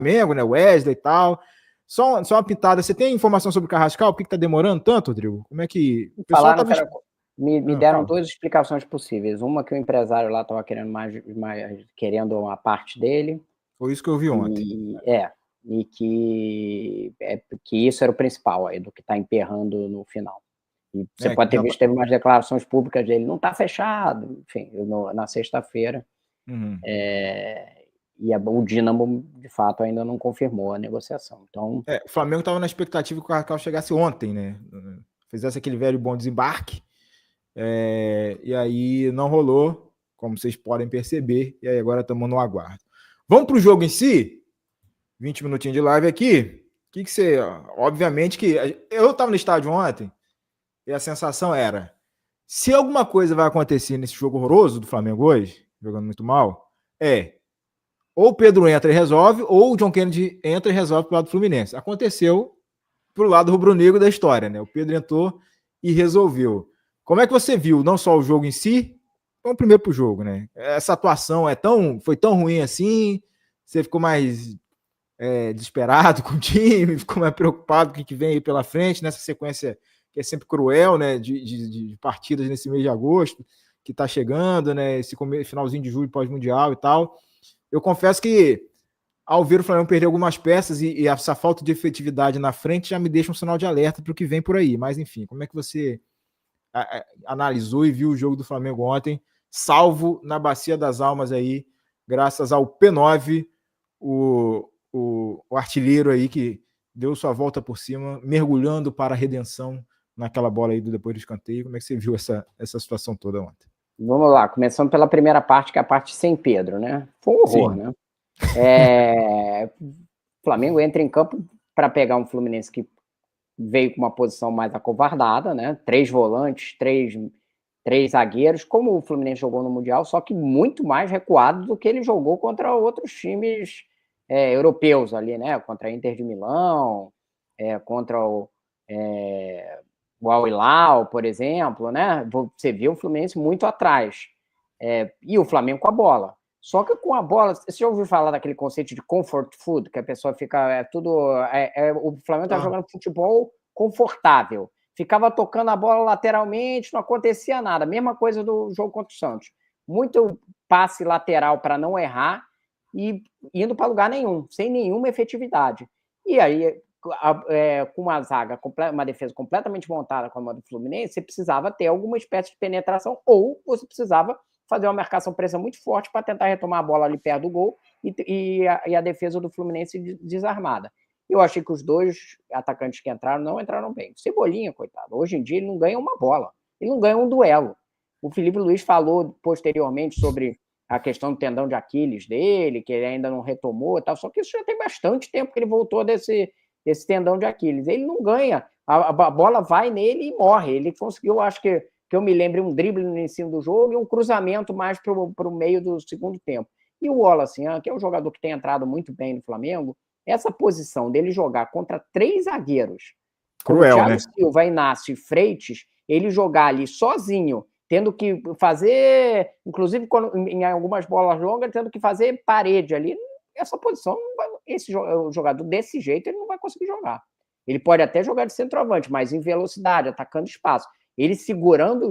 Flamengo, né? Wesley e tal. Só uma pitada. Você tem informação sobre o Carrascal? Por que tá demorando tanto, Rodrigo? Como é que... O pessoal Falaram tava... Me deram duas explicações possíveis. Uma que o empresário lá estava querendo querendo uma parte dele. Foi isso que eu vi ontem. E que isso era o principal aí, do que está emperrando no final. E você pode ter visto, teve umas declarações públicas dele, não está fechado, enfim, na sexta-feira. E o Dínamo, de fato, ainda não confirmou a negociação. Então... o Flamengo estava na expectativa que o Carrascal chegasse ontem, né? Fizesse aquele velho bom desembarque. E aí não rolou, como vocês podem perceber. E aí agora estamos no aguardo. Vamos para o jogo em si? 20 minutinhos de live aqui. O que você... Obviamente que... Eu estava no estádio ontem e a sensação era... Se alguma coisa vai acontecer nesse jogo horroroso do Flamengo hoje, jogando muito mal, ou o Pedro entra e resolve, ou o John Kennedy entra e resolve pro lado do Fluminense. Aconteceu pro lado rubro-negro da história, né? O Pedro entrou e resolveu. Como é que você viu, não só o jogo em si, vamos primeiro pro jogo, né? Essa atuação foi tão ruim assim? Você ficou mais desesperado com o time, ficou mais preocupado com o que vem aí pela frente, nessa sequência que é sempre cruel, né? De partidas nesse mês de agosto, que tá chegando, né? Esse finalzinho de julho pós-mundial e tal. Eu confesso que, ao ver o Flamengo perder algumas peças e essa falta de efetividade na frente, já me deixa um sinal de alerta para o que vem por aí. Mas, enfim, como é que você analisou e viu o jogo do Flamengo ontem, salvo na Bacia das Almas aí, graças ao P9, o artilheiro aí que deu sua volta por cima, mergulhando para a redenção naquela bola aí depois do escanteio. Como é que você viu essa situação toda ontem? Vamos lá, começando pela primeira parte, que é a parte sem Pedro, né? Foi um horror, né? O Flamengo entra em campo para pegar um Fluminense que veio com uma posição mais acovardada, né? 3 volantes, três zagueiros, como o Fluminense jogou no Mundial, só que muito mais recuado do que ele jogou contra outros times europeus ali, né? Contra a Inter de Milão, contra o Al Hilal, por exemplo, né? Você viu o Fluminense muito atrás. E o Flamengo com a bola. Só que com a bola, você já ouviu falar daquele conceito de comfort food, que a pessoa fica, o Flamengo tá jogando futebol confortável. Ficava tocando a bola lateralmente, não acontecia nada. Mesma coisa do jogo contra o Santos. Muito passe lateral para não errar e indo para lugar nenhum, sem nenhuma efetividade. E aí, com uma zaga, uma defesa completamente montada como a do Fluminense, você precisava ter alguma espécie de penetração ou você precisava fazer uma marcação-pressão muito forte para tentar retomar a bola ali perto do gol e a defesa do Fluminense desarmada. Eu achei que os dois atacantes que entraram não entraram bem. Cebolinha, coitado, hoje em dia ele não ganha uma bola, ele não ganha um duelo. O Felipe Luiz falou posteriormente sobre a questão do tendão de Aquiles dele, que ele ainda não retomou e tal, só que isso já tem bastante tempo que ele voltou desse tendão de Aquiles. Ele não ganha, a bola vai nele e morre. Ele conseguiu, acho que eu me lembre, um drible no início do jogo e um cruzamento mais para o meio do segundo tempo. E o Wallace, que é um jogador que tem entrado muito bem no Flamengo, essa posição dele jogar contra 3 zagueiros, cruel, como Thiago né? Silva, Inácio e Freitas, ele jogar ali sozinho, tendo que fazer, inclusive em algumas bolas longas, tendo que fazer parede ali, essa posição, esse jogador desse jeito, ele não vai conseguir jogar. Ele pode até jogar de centroavante, mas em velocidade, atacando espaço. Ele segurando,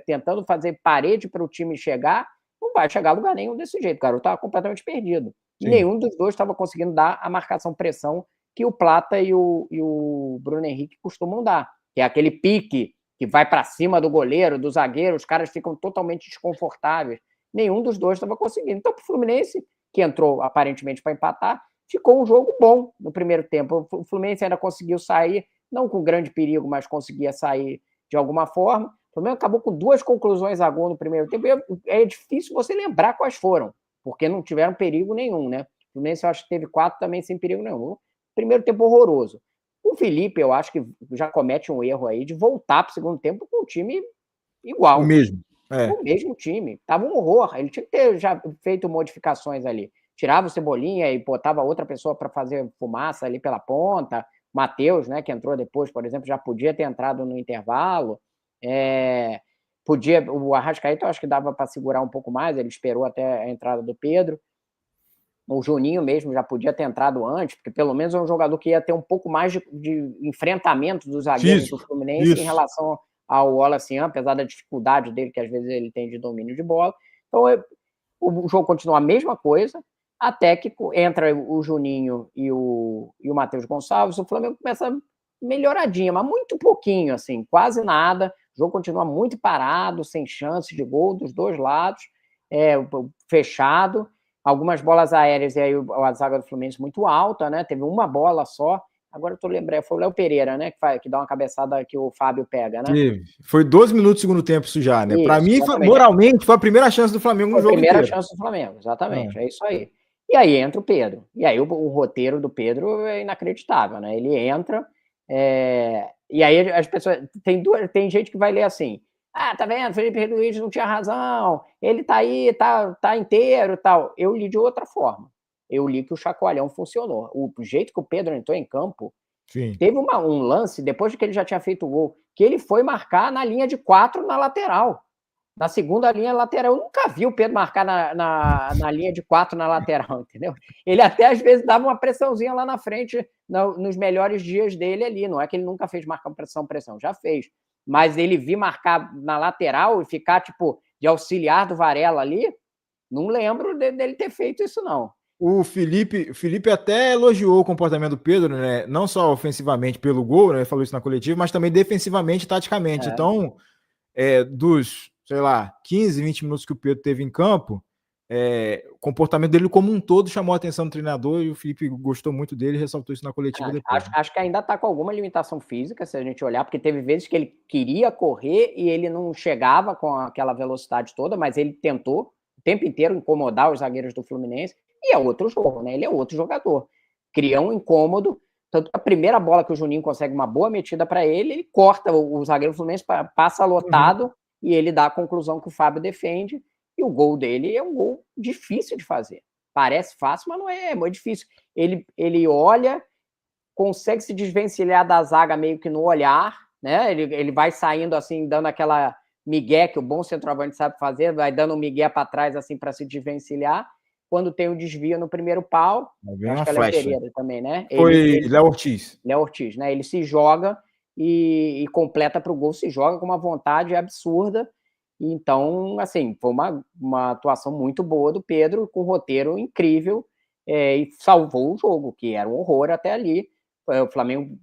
tentando fazer parede para o time chegar, não vai chegar a lugar nenhum desse jeito. O garoto estava completamente perdido. E nenhum dos dois estava conseguindo dar a marcação-pressão que o Plata e o Bruno Henrique costumam dar, que é aquele pique que vai para cima do goleiro, do zagueiro, os caras ficam totalmente desconfortáveis. Nenhum dos dois estava conseguindo. Então, para o Fluminense, que entrou aparentemente para empatar, ficou um jogo bom no primeiro tempo. O Fluminense ainda conseguiu sair, não com grande perigo, mas conseguia sair de alguma forma. O Flamengo acabou com 2 conclusões a gol no primeiro tempo. É difícil você lembrar quais foram, porque não tiveram perigo nenhum, né? O Fluminense, eu acho que teve 4 também sem perigo nenhum. Primeiro tempo horroroso. O Felipe, eu acho que já comete um erro aí de voltar para o segundo tempo com o time igual. O mesmo. O mesmo time. Tava um horror. Ele tinha que ter já feito modificações ali. Tirava o Cebolinha e botava outra pessoa para fazer fumaça ali pela ponta. Matheus, né, que entrou depois, por exemplo, já podia ter entrado no intervalo. O Arrascaeta, eu acho que dava para segurar um pouco mais, ele esperou até a entrada do Pedro. O Juninho mesmo já podia ter entrado antes, porque pelo menos é um jogador que ia ter um pouco mais de enfrentamento dos zagueiros do Fluminense em relação ao Wallace, apesar da dificuldade dele, que às vezes ele tem de domínio de bola. Então, o jogo continua a mesma coisa, até que entra o Juninho e o Matheus Gonçalves, o Flamengo começa melhoradinha, mas muito pouquinho, assim, quase nada. O jogo continua muito parado, sem chance de gol dos dois lados, fechado. Algumas bolas aéreas, e aí a zaga do Fluminense muito alta, né? Teve uma bola só. Agora eu tô lembrando, foi o Léo Pereira, né? Que dá uma cabeçada que o Fábio pega, né? Foi 12 minutos do segundo tempo isso já, né? Para mim, moralmente, foi a primeira chance do Flamengo no jogo inteiro. Foi a primeira chance do Flamengo, exatamente. É isso aí. E aí entra o Pedro. E aí o roteiro do Pedro é inacreditável, né? Ele entra, e aí as pessoas... Tem gente que vai ler assim, tá vendo? Felipe Luiz não tinha razão, ele tá aí, tá inteiro e tal. Eu li de outra forma. Eu li que o chacoalhão funcionou. O jeito que o Pedro entrou em campo, sim, teve um lance, depois de que ele já tinha feito o gol, que ele foi marcar na linha de 4 na lateral. Na segunda linha lateral. Eu nunca vi o Pedro marcar na linha de 4 na lateral, entendeu? Ele até às vezes dava uma pressãozinha lá na frente, nos melhores dias dele ali. Não é que ele nunca fez marcar pressão, já fez. Mas ele vir marcar na lateral e ficar, tipo, de auxiliar do Varela ali, não lembro dele ter feito isso, não. O Felipe até elogiou o comportamento do Pedro, né? Não só ofensivamente pelo gol, né? Falou isso na coletiva, mas também defensivamente, taticamente. Então, dos, sei lá, 15, 20 minutos que o Pedro teve em campo, o comportamento dele como um todo chamou a atenção do treinador e o Felipe gostou muito dele e ressaltou isso na coletiva depois. Acho que ainda está com alguma limitação física, se a gente olhar, porque teve vezes que ele queria correr e ele não chegava com aquela velocidade toda, mas ele tentou o tempo inteiro incomodar os zagueiros do Fluminense, e é outro jogo, né? Ele é outro jogador. Cria um incômodo, tanto que a primeira bola que o Juninho consegue uma boa metida para ele corta o zagueiro do Fluminense, passa lotado, e ele dá a conclusão que o Fábio defende, e o gol dele é um gol difícil de fazer. Parece fácil, mas não é muito difícil. Ele olha, consegue se desvencilhar da zaga meio que no olhar, né? Ele vai saindo assim, dando aquela migué que o bom centroavante sabe fazer, vai dando um migué para trás assim para se desvencilhar. Quando tem o desvio no primeiro pau, acho que é Léo Pereira também, né? Foi Léo Ortiz. Léo Ortiz, né? Ele se joga e completa para o gol, se joga com uma vontade absurda. Então, assim, foi uma atuação muito boa do Pedro, com um roteiro incrível, e salvou o jogo, que era um horror até ali. O Flamengo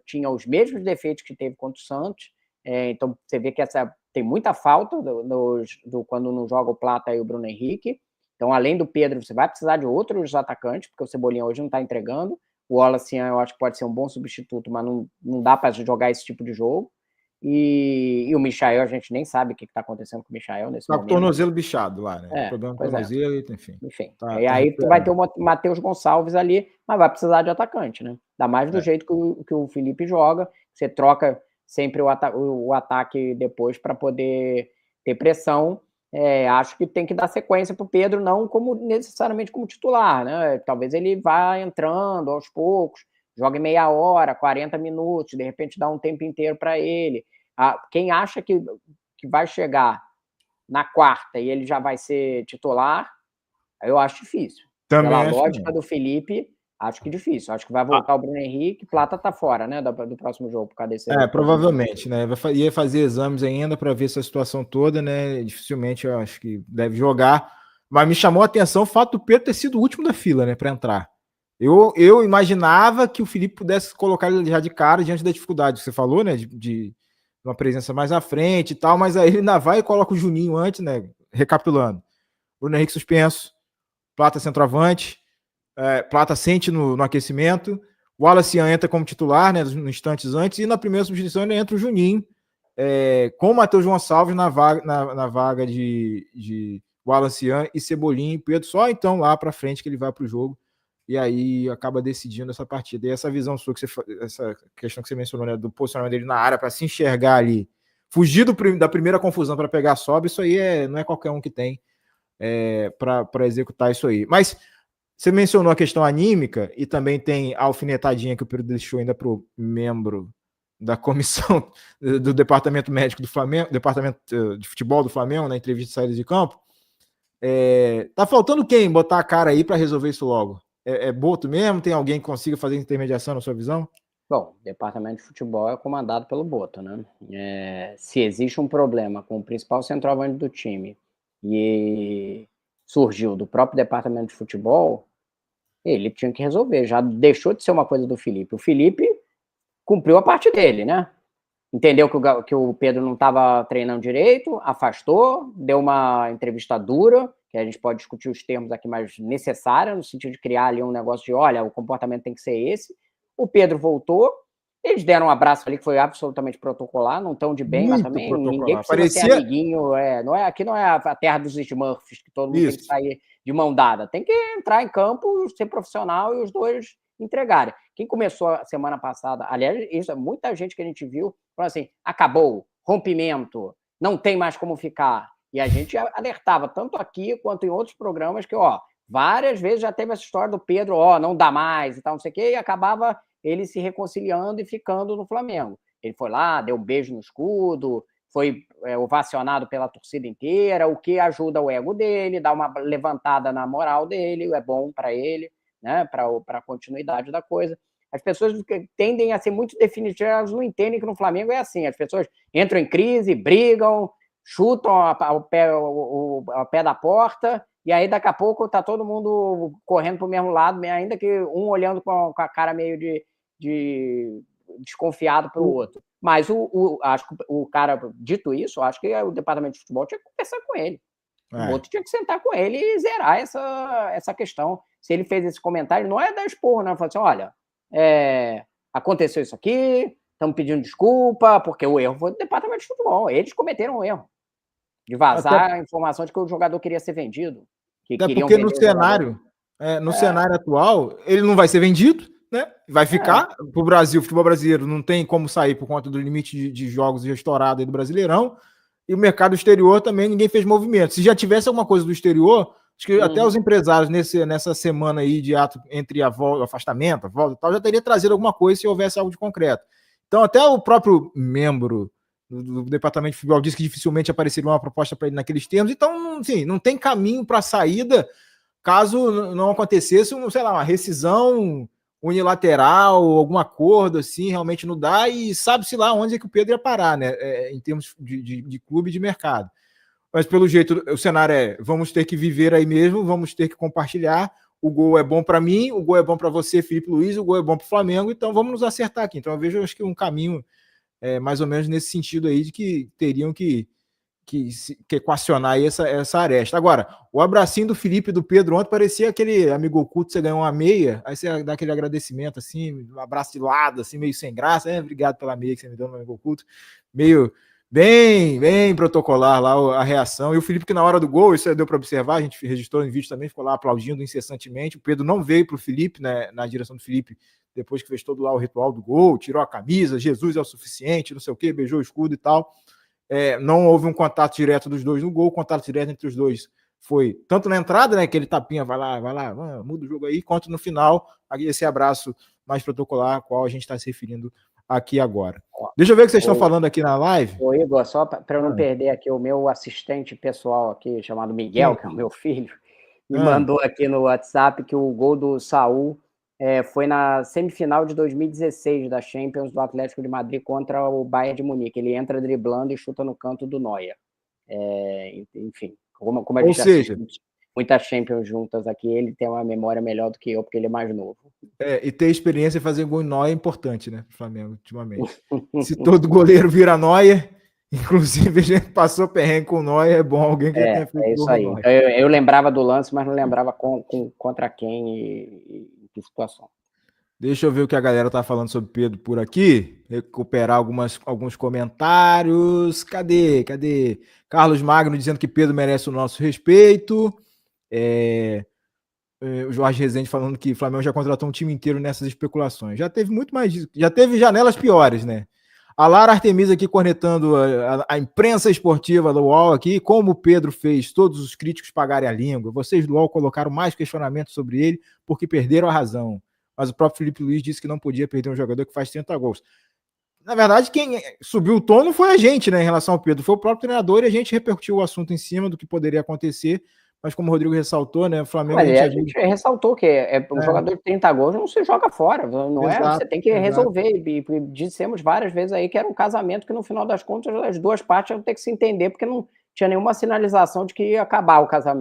tinha os mesmos defeitos que teve contra o Santos, então você vê que tem muita falta quando não joga o Plata e o Bruno Henrique. Então, além do Pedro, você vai precisar de outros atacantes, porque o Cebolinha hoje não está entregando. O Wallace, eu acho que pode ser um bom substituto, mas não dá para jogar esse tipo de jogo. E o Michael, a gente nem sabe o que está acontecendo com o Michael nesse momento. Tá com o tornozelo bichado lá, né? Problema com o tornozelo, enfim. E aí tu vai ter o Matheus Gonçalves ali, mas vai precisar de atacante, né? Ainda mais do jeito que o Felipe joga. Você troca sempre o ataque depois para poder ter pressão. Acho que tem que dar sequência para o Pedro, não necessariamente como titular, né? Talvez ele vá entrando aos poucos, jogue meia hora, 40 minutos, de repente dá um tempo inteiro para ele. Quem acha que vai chegar na quarta e ele já vai ser titular, eu acho difícil. Também pela lógica do Felipe, acho que difícil. Acho que vai voltar o Bruno Henrique, Plata tá fora, né, do próximo jogo, por causa desse... provavelmente, né? Ia fazer exames ainda para ver essa situação toda, né? Dificilmente eu acho que deve jogar. Mas me chamou a atenção o fato do Pedro ter sido o último da fila, né, para entrar. Eu imaginava que o Felipe pudesse colocar ele já de cara diante da dificuldade que você falou, né? De uma presença mais à frente e tal, mas aí ele ainda vai e coloca o Juninho antes, né? Recapitulando. Bruno Henrique suspenso, Plata centroavante, Plata sente no aquecimento, o Wallace entra como titular, né? Nos instantes antes, e na primeira substituição ele entra o Juninho, com o Matheus Gonçalves na vaga de Wallace e Cebolinha e Pedro, só então lá para frente que ele vai para o jogo. E aí acaba decidindo essa partida. E essa visão sua, essa questão que você mencionou, né, do posicionamento dele na área para se enxergar ali, fugir da primeira confusão para pegar a sobra, isso aí não é qualquer um que tem para executar isso aí. Mas você mencionou a questão anímica e também tem a alfinetadinha que o Pedro deixou ainda para o membro da comissão do departamento médico do Flamengo, departamento de futebol do Flamengo, na entrevista de saída de campo. Tá faltando quem botar a cara aí para resolver isso logo? É Boto mesmo? Tem alguém que consiga fazer intermediação na sua visão? Bom, o departamento de futebol é comandado pelo Boto, né? Se existe um problema com o principal centroavante do time e surgiu do próprio departamento de futebol, ele tinha que resolver. Já deixou de ser uma coisa do Felipe. O Felipe cumpriu a parte dele, né? Entendeu que o Pedro não estava treinando direito, afastou, deu uma entrevista dura, que a gente pode discutir os termos aqui, mas necessária, no sentido de criar ali um negócio de, olha, o comportamento tem que ser esse. O Pedro voltou, eles deram um abraço ali que foi absolutamente protocolar, não tão de bem, Muito mas também protocolar. ninguém precisa ser amiguinho. Aqui não é a terra dos Smurfs, que todo mundo tem que sair de mão dada. Tem que entrar em campo, ser profissional e os dois entregarem. Quem começou a semana passada, aliás, isso é muita gente que a gente viu, falando assim, acabou, rompimento, não tem mais como ficar. E a gente alertava, tanto aqui quanto em outros programas, que, várias vezes já teve essa história do Pedro, não dá mais e tal, não sei o quê, e acabava ele se reconciliando e ficando no Flamengo. Ele foi lá, deu um beijo no escudo, foi ovacionado pela torcida inteira, o que ajuda o ego dele, dá uma levantada na moral dele, é bom para ele, né, para a continuidade da coisa. As pessoas tendem a ser muito definitivas, elas não entendem que no Flamengo é assim, as pessoas entram em crise, brigam, chutam ao pé da porta, e aí daqui a pouco tá todo mundo correndo para o mesmo lado, ainda que um olhando com a cara meio de desconfiado para o outro. Mas acho que o cara, dito isso, acho que o departamento de futebol tinha que conversar com ele. O Boto tinha que sentar com ele e zerar essa questão. Se ele fez esse comentário, não é dar esporro, não. Falar assim, olha, aconteceu isso aqui, estamos pedindo desculpa, porque o erro foi do departamento de futebol. Eles cometeram um erro de vazar a informação de que o jogador queria ser vendido. Até porque no cenário, cenário atual, ele não vai ser vendido, né? Vai ficar para o Brasil, o futebol brasileiro não tem como sair por conta do limite de jogos já estourado aí do Brasileirão, e o mercado exterior também ninguém fez movimento. Se já tivesse alguma coisa do exterior, acho que até os empresários nessa semana aí de ato entre o afastamento, a volta e tal, já teria trazido alguma coisa se houvesse algo de concreto. Então até o próprio membro do departamento de futebol disse que dificilmente apareceria uma proposta para ele naqueles termos, então, assim, não tem caminho para saída caso não acontecesse, sei lá, uma rescisão unilateral, algum acordo assim, realmente não dá, e sabe-se lá onde é que o Pedro ia parar, né, em termos de clube e de mercado. Mas pelo jeito, o cenário vamos ter que viver aí mesmo, vamos ter que compartilhar, o gol é bom para mim, o gol é bom para você, Felipe Luiz, o gol é bom para o Flamengo, então vamos nos acertar aqui. Então eu vejo, acho que um caminho mais ou menos nesse sentido aí, de que teriam que equacionar aí essa aresta. Agora, o abracinho do Felipe e do Pedro ontem parecia aquele amigo oculto, você ganhou uma meia, aí você dá aquele agradecimento assim, um abraço de lado, assim, meio sem graça, obrigado pela meia que você me deu no amigo oculto, meio bem protocolar lá a reação, e o Felipe que na hora do gol, isso deu para observar, a gente registrou em vídeo também, ficou lá aplaudindo incessantemente, o Pedro não veio para o Felipe, né, na direção do Felipe, depois que fez todo lá o ritual do gol, tirou a camisa, Jesus é o suficiente, não sei o que, beijou o escudo e tal. Não houve um contato direto dos dois no gol, o contato direto entre os dois foi tanto na entrada, né, aquele tapinha, vai lá, muda o jogo aí, quanto no final, esse abraço mais protocolar, ao qual a gente está se referindo aqui agora. Deixa eu ver o que vocês estão falando aqui na live. Ô, Igor, só para eu não perder aqui, o meu assistente pessoal aqui, chamado Miguel, que é o meu filho, me mandou aqui no WhatsApp que o gol do Saul foi na semifinal de 2016 da Champions do Atlético de Madrid contra o Bayern de Munique. Ele entra driblando e chuta no canto do Neuer. Enfim, como a gente assiste muitas Champions juntas aqui, ele tem uma memória melhor do que eu, porque ele é mais novo. E ter experiência em fazer gol em Neuer é importante, né, pro Flamengo, ultimamente. Se todo goleiro vira Neuer, inclusive a gente passou perrengue com o Neuer, é bom alguém que tenha feito isso aí. Eu lembrava do lance, mas não lembrava contra quem e que situação. Deixa eu ver o que a galera tá falando sobre Pedro por aqui. Recuperar alguns comentários. Cadê? Carlos Magno dizendo que Pedro merece o nosso respeito. O Jorge Rezende falando que o Flamengo já contratou um time inteiro nessas especulações. Já teve muito mais disso. Já teve janelas piores, né? A Lara Artemisa aqui cornetando a imprensa esportiva do UOL aqui, como o Pedro fez todos os críticos pagarem a língua. Vocês do UOL colocaram mais questionamentos sobre ele porque perderam a razão. Mas o próprio Felipe Luiz disse que não podia perder um jogador que faz 30 gols. Na verdade, quem subiu o tom não foi a gente, né, em relação ao Pedro, foi o próprio treinador, e a gente repercutiu o assunto em cima do que poderia acontecer, mas como o Rodrigo ressaltou, né? O Flamengo Mas a gente ressaltou que um jogador de 30 gols não se joga fora, não é? Exato, Você tem que exato. resolver. E dissemos várias vezes aí que era um casamento que, no final das contas, as duas partes iam ter que se entender, porque não tinha nenhuma sinalização de que ia acabar o casamento.